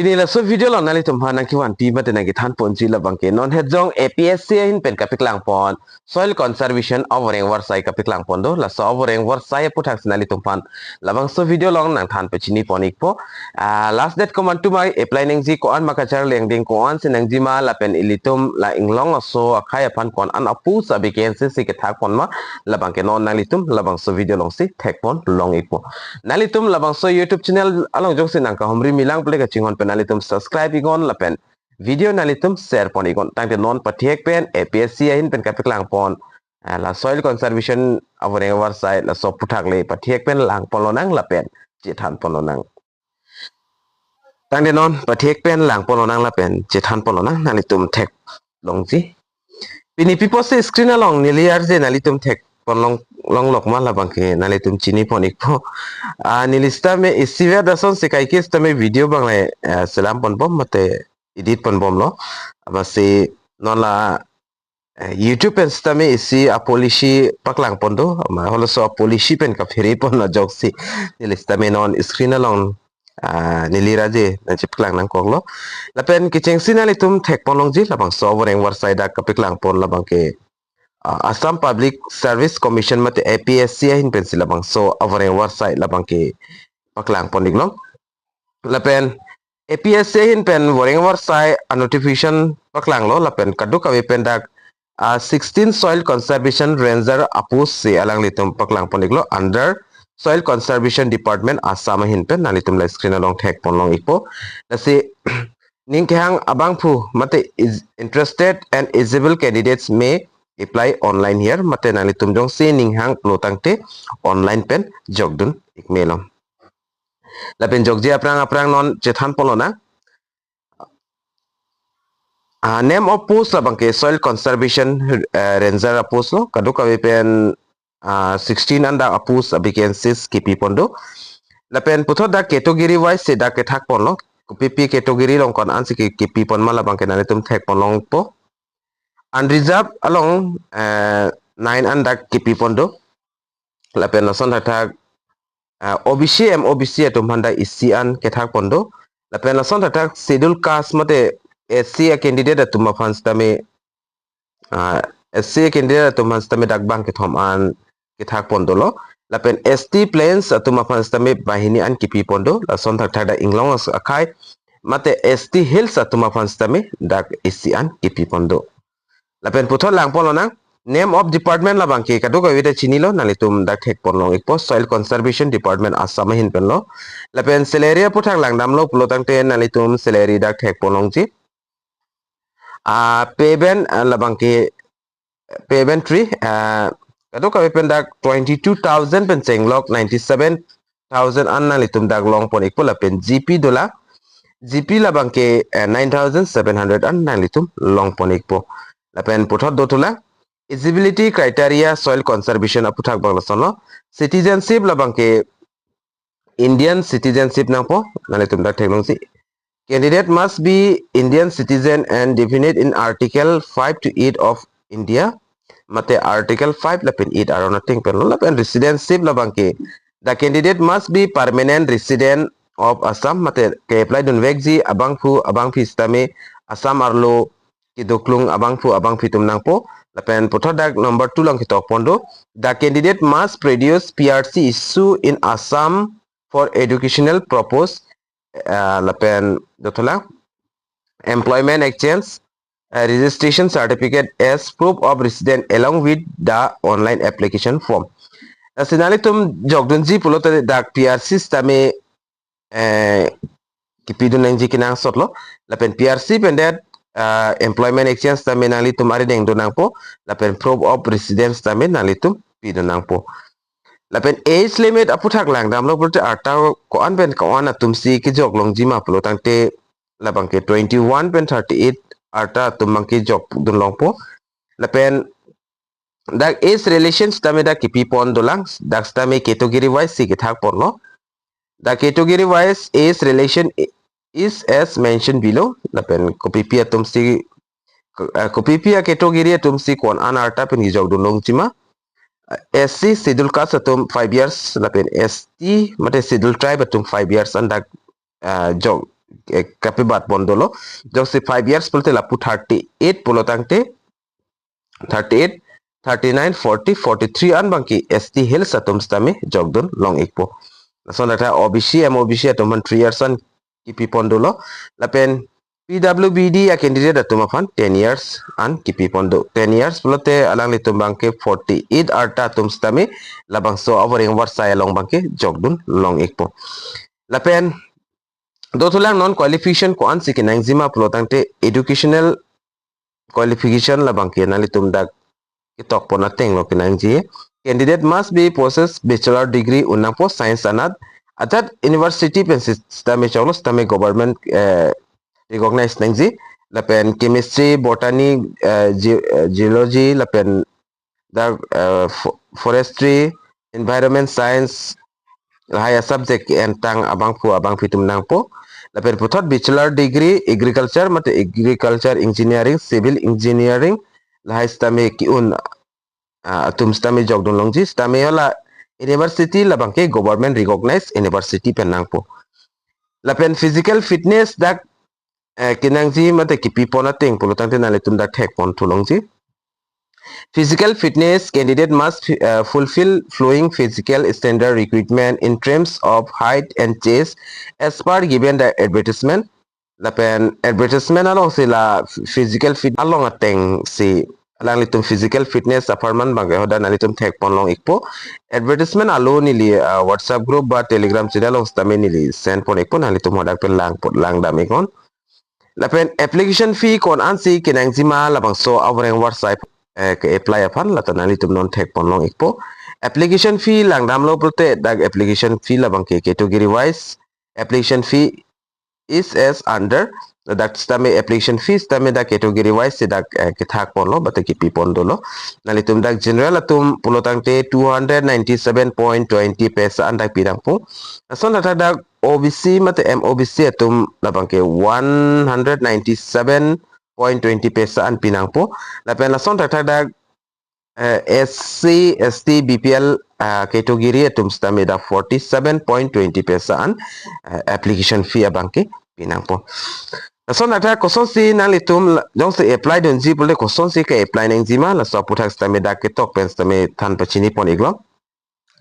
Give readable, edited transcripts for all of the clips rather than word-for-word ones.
Pini la so video long nali tumha nang kiwan pi mate nang kithan ponji la bangke non het jong APSC hin pen kapik lang pon soil conservation Voreng Avarsai kapik lang pon do la so Voreng Avarsai puthak sinali tumpan labang so video long nang than pechini ponik po last date command to my apply nang ji ko an makachar leng ding ko an sinang ji ma la pen ilitum la inglong so akhaya pan kon an apu sa vacancy si kithak pon ma labang ke non nalitum labang so video long si thek pon long ipo nalitum labang so YouTube channel along jong sinang ka homri milang play ka chingon penalitum subscribe igon lapen video nalitum share pon igon tangte non patiek pen APSC hin pen kapik lang pon la soil conservation Voreng Avarsai la so puthak le patiek pen lang pon lonang lapen chithan pon lonang tangte non patiek pen lang pon lonang lapen chithan pon lonang nalitum thek longji pini pipo se screen along niliar je nalitum thek pon long lok ma la bangke nalitum chini pon ikpo nilista me isiver dason sekai kes tame video bangle selam pon bom mate edit pon bom lo abase non la YouTube pen stame isi apolishi paklang pon do ma holo so apolishi pen ka pheri pon la joksi nilista me non screen along nilira je na chipklang nang konglo la pen kicheng sinalitum thek pon longji la bang so Voreng Avarsai da kapiklang pon la bangke Assam Public Service Commission mate APSC hin pen sila bang so Voreng Avarsai la bangke paklang pon diglong lapen APSC hin pen Voreng Avarsai a notification paklang lo lapen kaduk awi pen dak 16 soil conservation ranger Apsc alang litum paklang pon diglo under soil conservation department Assam hin pen nalitum la screen along thek pon long ipo lasi ningkhang abang phu mate is interested and eligible candidates may apply online here mate nalitum jong se ninghang plotangte online pen jogdun ikmelom lapen jogji aprang non chethan polona name of post la bangke soil conservation ranger post lo kaduk awi pen 16 anda apus vacancies kipi pondo lapen putho da category wise se da ke thak pon lo pp category long kon an si kipi pon mala bangke nalitum thek pon long po unreserved along 9 anda kipi pondo lapen nason thak OBC MOBC atum handa isian kethak pondo lapen nason thak schedule caste mate SC candidate atum fans tame SC candidate atum fans tame dak bang kethom an kethak pondo lo lapen ST plains atum fans tame bahini an kipi pondo lason thak da inglong akai mate ST hills atum fans tame dak isian kipi pondo lapen putho lang pon lonang name of department la bangke kaduk awita chinilo nalitum dak thek pon long ikpo soil conservation department Assam hin pen lo lapen salary puthak lang dam lo plotang te nalitum salary dak thek pon long ji payment la bangke payment tree kaduk awi pen dak 22,000 pen chenglok 97,000 an nalitum dak long pon ikpo lapen GP dola GP la bangke 9,700 an nalitum long pon ikpo lapen puthot dotula eligibility criteria soil conservation aputhak banglasono citizenship la bangke Indian citizenship nangpo nalitum dak theknongsi candidate must be Indian citizen and definite in article 5 to 8 of India mate article 5 lapen 8 aro nothing pen lapen residency la bangke the candidate must be permanent resident of Assam mate ke apply dun vegji abang phi stame Assam arlo kidoklung abang phi tum nangpo lapen pothodak number 2 lang kitok pondo the candidate must produce PRC issue in Assam for educational purpose lapen dothola employment exchange registration certificate as proof of resident along with the online application form sinalitum jogdunji pulote dak PRC stame kipidun nang jikinang sotlo lapen PRC pendet employment exchange tame nalitum ari deng donang po lapen proof of residence tame nalitum pidonang po lapen age limit aputhak lang dam lo pulte arta ko an pen ko an atumsi ki jog long jima pulo tangte labang ke 21 pen 38 arta tumang ki jog dun long po lapen dak age relations tame da kipi pon dolang dak tame category wise si ki thak pon lo the category wise age relation is as mentioned below lapen kopipia tumsi kopipia category tumsi kon anarta pen jog dunong chima SC schedule caste atum 5 years lapen ST mate schedule tribe atum 5 years andak jog kapibat bondolo jose 5 years polte lapu 38 polotangte 38 39 40 43 an bangki ST Hills atum stami jogdon long ikpo so nata OBC MOBC atum 3 years an kipi pondolo lapen PWBD a candidate atum afan 10 years an kipi pondo 10 years pelote alang litum bangke 48 arta atum stami labang so Voreng Avarsai long bangke jogdon long ikpo lapen dotulang non qualification ko an sikin angzima pelotangte educational qualification labang ke nalitum dak kitok ponateng lo kinangji candidate must be possess bachelor degree unang po science anat atat university pen system chawlo system government recognized nangji lapen chemistry botany geology lapen the forestry environment science higher subject entang abang pitum nang po lapen puthot bachelor degree agriculture mate agriculture engineering civil engineering lahai stame kiun atum stame jogdon longji stame la university labang ke government recognized university penang po lapen physical fitness dak kinangji mate kipi pona teng polotang tenale tum dak thek pon tulongji physical fitness candidate must fulfill flowing physical standard requirement in terms of height and chest as per given the advertisement lapen advertisement along sila physical fit along ateng si alang litum physical fitness apartment bang hoda nalitum thek ponlong ikpo advertisement alo nili WhatsApp group ba Telegram channel ong stame nili send pon ikpo nalitum hoda pen lang dam ikon lapen application fee kon ansi kinangzima labang so Voreng Avarsai ke apply apan latan nalitum non thek ponlong ikpo application fee lang dam lo prote dag application fee labang ke category wise application fee is as under that stame application fees stame da category wise sidak kithak ponlo bata kipi pondolo nalitum dak general atum pulotangte 297.20 pesa andak pidangpo son ata dak OBC mate MOBC atum labangke 197.20 pesa an pinangpo lapen lason ata dak SC ST BPL category atum stame da 47.20 pesa an application fee abangke pinangpo so nata koson si nalitum jong se apply don ji bole koson si ke apply nang jima la so puthak stame da ke tok pen stame than pachini pon iglo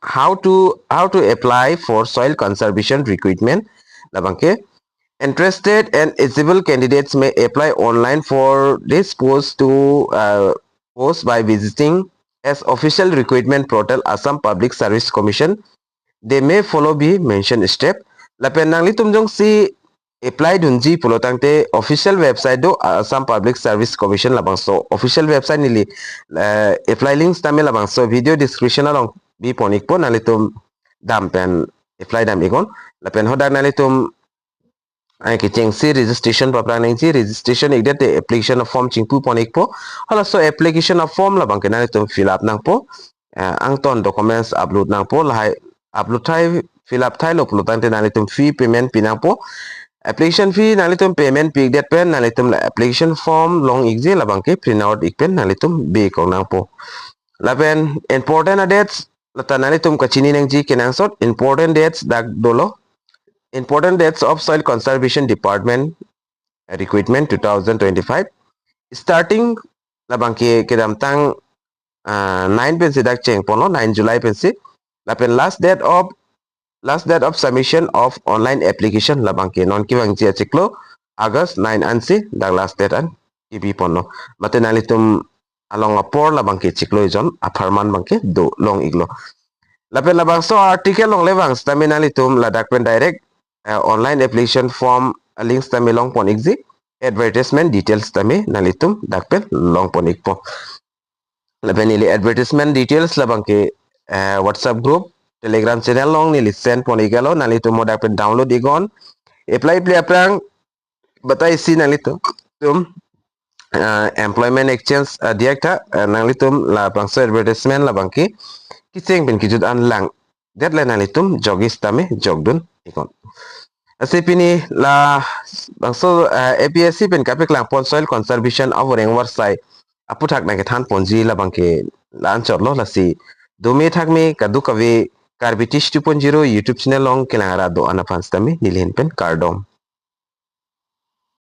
how to apply for soil conservation recruitment labangke interested and eligible candidates may apply online for this post to post by visiting as official recruitment portal Assam Public Service Commission. They may follow the mentioned step lapen nang litum jong si apply dunji polotangte official website do Assam Public Service Commission labang so official website nili apply links tame labang so video description along bi ponik po nalitum dam pen apply dam ikon lapen hoda nalitum ai ke cheng si registration papra nang si registration igdat application of form chingpu ponik po hala so application of form labang ke nalitum fill up nang po ang ton documents upload nang po lahai upload thai fill up thai lo polotangte nalitum fee payment pinang po application fee nalitum payment pick that pen nalitum la application form long exi labang ke print out ikpen nalitum be kong nang po lapen important dates lata nalitum kachini nang ji kenang sot important dates dak dolo important dates of soil conservation department recruitment 2025 starting labang ke kedam tang 9 pensi dak cheng pono 9 July pensi lapen last date of submission of online application labang ke non kiwang ji achiklo August 9 ansi dak last date an kibi pono mate nalitum along a por labang ke chiklo ijon aparman bangke do long iglo lapen labang so article long lewang stami nalitum ladak pen direct online application form links tami long pon exi advertisement details tami nalitum dak pen long pon ikpo lapen ili advertisement details labang ke WhatsApp group Telegram channel long ni listen pon igalo nalitum moda pen download igon apply play aprang batai si nalitum employment exchange director nalitum la bangso advertisement la bangki kiseng pen kijud an lang deadline nalitum jogis tame jogdun ikon asipini la bangso APSC pen kapik lang pon soil conservation of Voreng Avarsai aputhak na ke than ponji la bangke lan chotlo la si dumi thakmi kadu kawe Karbitish 2.0 YouTube channel long kelangara do anafans tami nilhin pen kardom